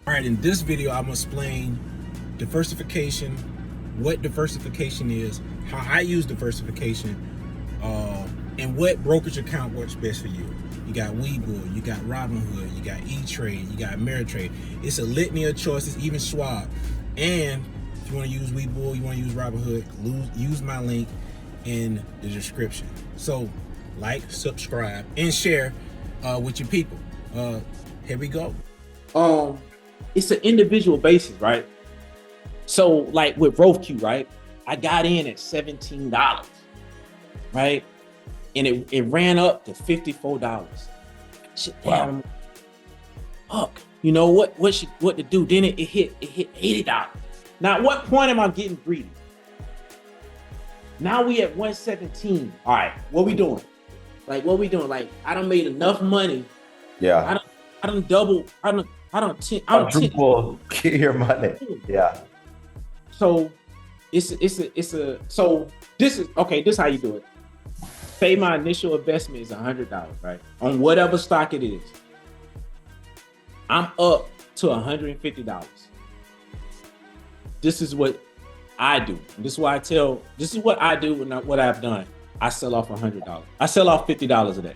All right, in this video, I'm gonna explain diversification, what diversification is, how I use diversification, and what brokerage account works best for you. You got Webull, you got Robinhood, you got E-Trade, you got Ameritrade. It's a litany of choices, even Schwab. And if you want to use Webull, you want to use Robinhood, use my link in the description. So, like, subscribe, and share with your people. Here we go. It's an individual basis, right? So, like with RoveQ, right? I got in at $17, right? And it ran up to $54. Shit, damn. Wow. Fuck. You know what to do? Then it hit $80. Now, at what point am I getting greedy? Now we at 117. All right, what we doing? Like, what we doing? Like, I done made enough money. Yeah. I done double. I don't triple your money. Yeah. So it's a so this is okay. This is how you do it. Say my initial investment is $100, right? On whatever stock it is. I'm up to $150. This is what I do. This is why I tell. This is what I do and what I've done. I sell off $100. I sell off $50 a day.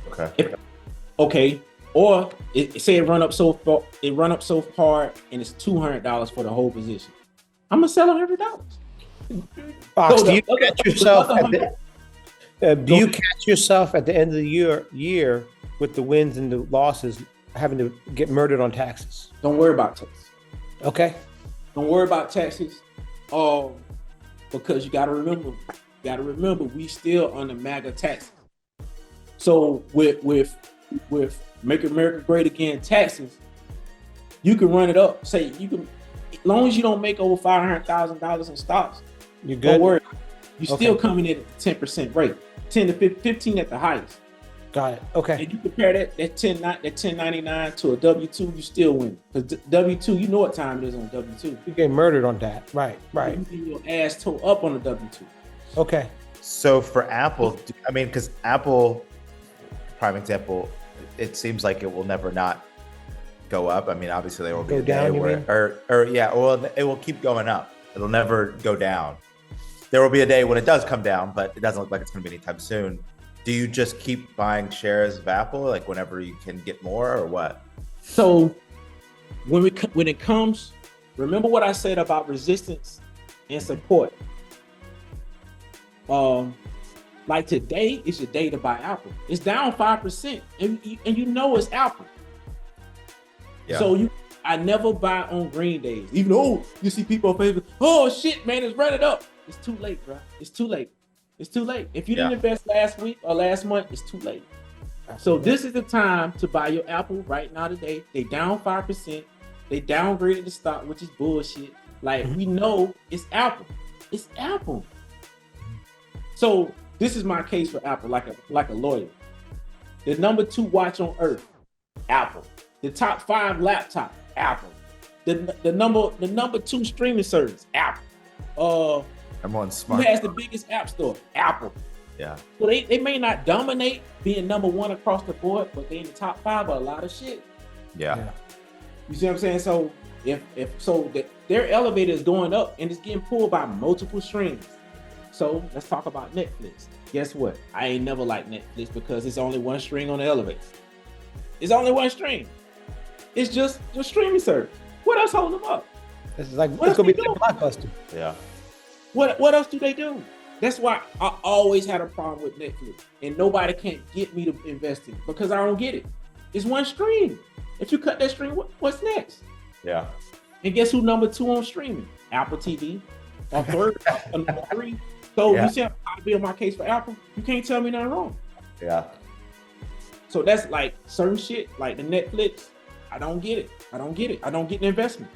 Okay. Okay. Or say it run up so hard and it's $200 for the whole position. I'm gonna sell $100. Fox, do you catch yourself? Do you catch yourself at the end of the year with the wins and the losses, having to get murdered on taxes? Don't worry about taxes. Okay. Don't worry about taxes. Because you gotta remember, we still under MAGA taxes. So with Make America Great Again taxes, you can run it up. Say you can, as long as you don't make over $500,000 in stocks, you're good. Don't worry. You're still coming in at the 10% rate, 10 to 15 at the highest. Got it. Okay. And you compare that 1099 to a W2, you still win. Because W2, you know what time it is on W2. You get murdered on that. Right. You get your ass toe up on the W2. Okay. So for Apple, I mean, because Apple, prime example, it seems like it will never not go up. I mean, obviously there will be a day where, it will keep going up. It'll never go down. There will be a day when it does come down, but it doesn't look like it's going to be anytime soon. Do you just keep buying shares of Apple, like whenever you can get more, or what? So when it comes, remember what I said about resistance and support. Like today is your day to buy Apple. It's down 5%, and you know it's Apple. Yeah. So I never buy on green days, even though you see people on Facebook. Oh shit, man, it's running up. It's too late, bro. It's too late. If you didn't invest last week or last month, it's too late. So this is the time to buy your Apple right now today. They down 5%. They downgraded the stock, which is bullshit. Like we know it's Apple. It's Apple. So this is my case for Apple, like a lawyer. The number 2 watch on earth, Apple. The top 5 laptop, Apple. The number 2 streaming service, Apple. I'm on smart. Who has the biggest app store? Apple. Yeah. So they may not dominate being number 1 across the board, but they in the top 5 of a lot of shit. Yeah. You see what I'm saying? So their elevator is going up and it's getting pulled by multiple streams. So let's talk about Netflix. Guess what? I ain't never liked Netflix because it's only one string on the elevator. It's only one string. It's just your streaming service. What else holding them up? It's like it's gonna be like Blockbuster. Yeah. What else do they do? That's why I always had a problem with Netflix, and nobody can't get me to invest in it because I don't get it. It's one stream. If you cut that string, what's next? Yeah. And guess who number 2 on streaming? Apple TV. Or third, number 3. So you see how I build my case for Apple? You can't tell me nothing wrong. Yeah. So that's like certain shit, like the Netflix. I don't get it. I don't get the investment.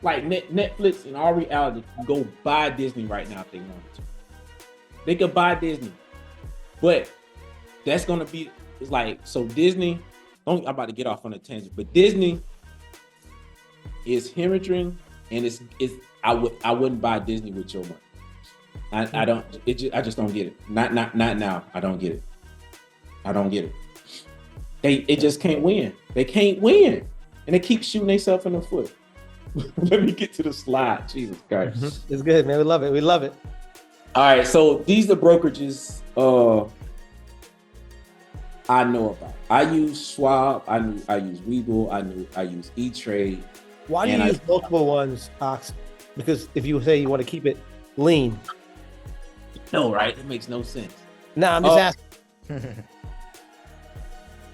Like Netflix, in all reality, can go buy Disney right now if they wanted to. They could buy Disney, but that's gonna be. It's like so Disney. I'm about to get off on a tangent, but Disney is hemorrhaging, and it's. I wouldn't buy Disney with your money. I don't. I just don't get it. Not now. I don't get it. They just can't win. They can't win, and they keep shooting themselves in the foot. Let me get to the slide. Jesus Christ, It's good, man. We love it. We love it. All right, so these are brokerages I know about. I use Schwab. I use Webull. I use E-Trade. Why do you use multiple ones, Ox? Because if you say you want to keep it lean. No, right? It makes no sense. Nah, I'm just asking.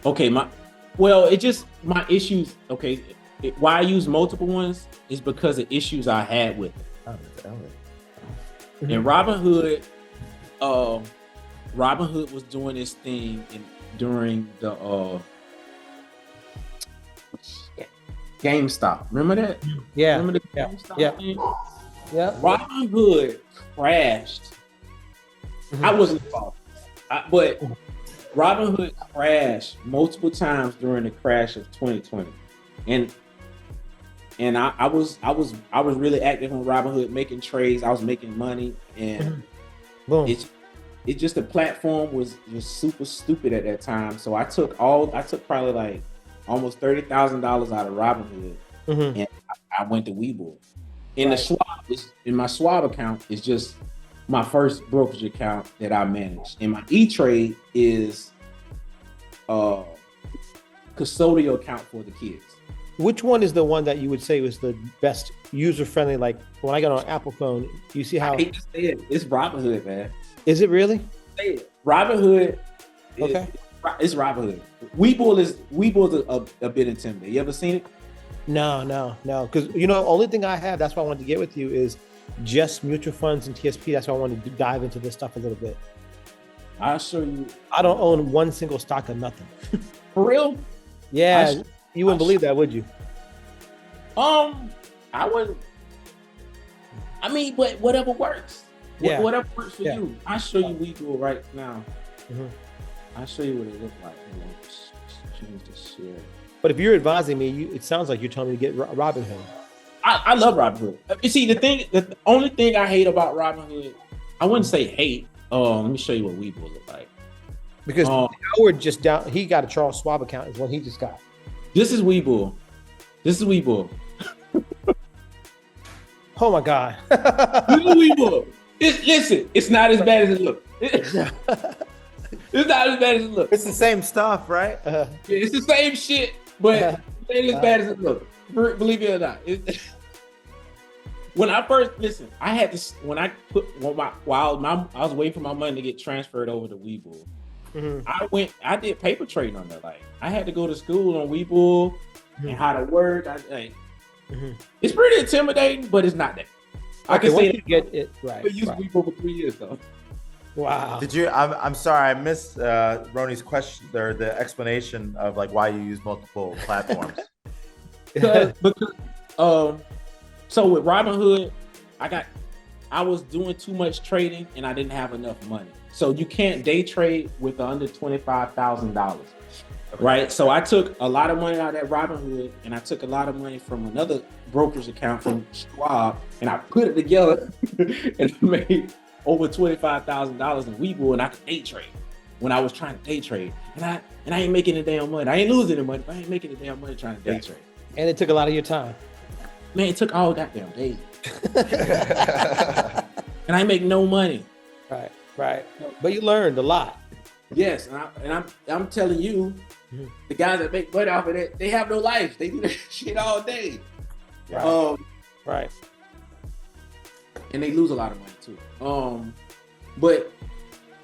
Okay, my issues. Okay, why I use multiple ones is because of issues I had with it. And Robinhood was doing this thing during the GameStop. Remember that? Yeah. Remember the GameStop thing? Yeah. Robinhood crashed. I wasn't involved, but Robinhood crashed multiple times during the crash of 2020, and I was really active on Robinhood, making trades. I was making money, and boom. It just the platform was super stupid at that time. So I took probably like almost $30,000 out of Robinhood, and I went to Webull. In the Schwab, in my Schwab account is just my first brokerage account that I manage, and my E-Trade is custodial account for the kids. Which one is the one that you would say was the best user-friendly? Like when I got on an Apple phone, you see how... I hate to say it, it's Robinhood, man. Is it really? Robinhood. Okay. It's Robinhood. Webull is a bit intimidating. You ever seen it? No. Because only thing I have, that's why I wanted to get with you, is just mutual funds and TSP. That's why I wanted to dive into this stuff a little bit. I'll show you. I don't own one single stock of nothing. For real? Yeah. You wouldn't believe that, would you? I wouldn't. I mean, but whatever works. Yeah. Whatever works for you. I'll show you Webull right now. Mm-hmm. I'll show you what it looks like. Change the share. But if you're advising me, it sounds like you're telling me to get Robinhood. I love Robinhood. You see, the only thing I hate about Robinhood, I wouldn't say hate. Let me show you what Webull look like. Because Howard just down, he got a Charles Schwab account is what he just got. This is Webull. Oh my God. This is Webull. Listen, it's not as bad as it looks. It's not as bad as it looks. It's the same stuff, right? It's the same shit, but it ain't as bad as it looks. Believe it or not. When I first I had to I was waiting for my money to get transferred over to Webull. I did paper trading on that. Like I had to go to school on Webull and how to work. It's pretty intimidating, but it's not that. I can say that. Get it right. I used Webull for 3 years though. Wow. Did you? I'm sorry, I missed Roni's question or the explanation of like why you use multiple platforms. because so with Robinhood, I was doing too much trading and I didn't have enough money. So you can't day trade with under $25,000, right? So I took a lot of money out of that Robinhood and I took a lot of money from another brokerage account from Schwab and I put it together and I made over $25,000 in Webull and I could day trade when I was trying to day trade. And I ain't making a damn money. I ain't losing any money, but I ain't making a damn money trying to day trade. And it took a lot of your time. Man, it took all goddamn day. And I make no money. Right. But you learned a lot. Yes, and I'm telling you, the guys that make money off of that, they have no life. They do that shit all day. Right. And they lose a lot of money too. But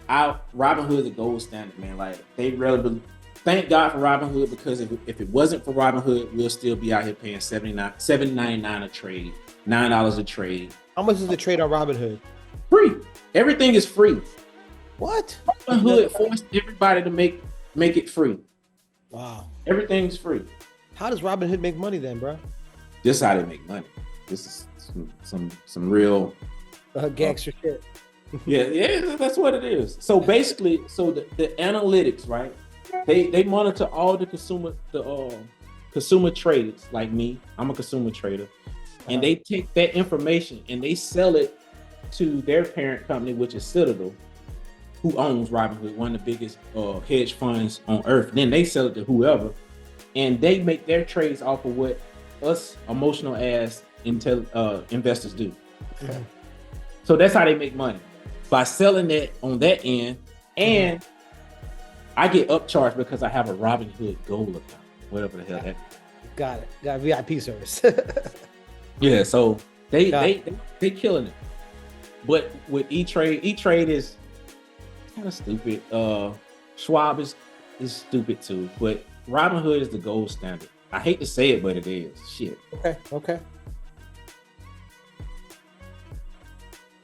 Robinhood is a gold standard, man. Like they really thank God for Robinhood, because if it wasn't for Robinhood, we'll still be out here paying $7.99 a trade, $9 a trade. How much is the trade on Robinhood? Free. Everything is free. What? Robinhood forced everybody to make it free. Wow. Everything's free. How does Robinhood make money then, bro? This is how they make money. This is some real gangster shit. Yeah, that's what it is. So basically, the analytics, right? They monitor all the consumer traders like me. I'm a consumer trader, and they take that information and they sell it to their parent company, which is Citadel, who owns Robinhood, one of the biggest hedge funds on earth. Then they sell it to whoever, and they make their trades off of what us emotional ass investors do. Okay. So that's how they make money, by selling that on that end. And I get upcharged because I have a Robinhood Gold account, whatever the hell that is. Got it. Got VIP service. Yeah, so they killing it. But with E-Trade is kind of stupid. Schwab is stupid too. But Robinhood is the gold standard. I hate to say it, but it is. Shit. Okay.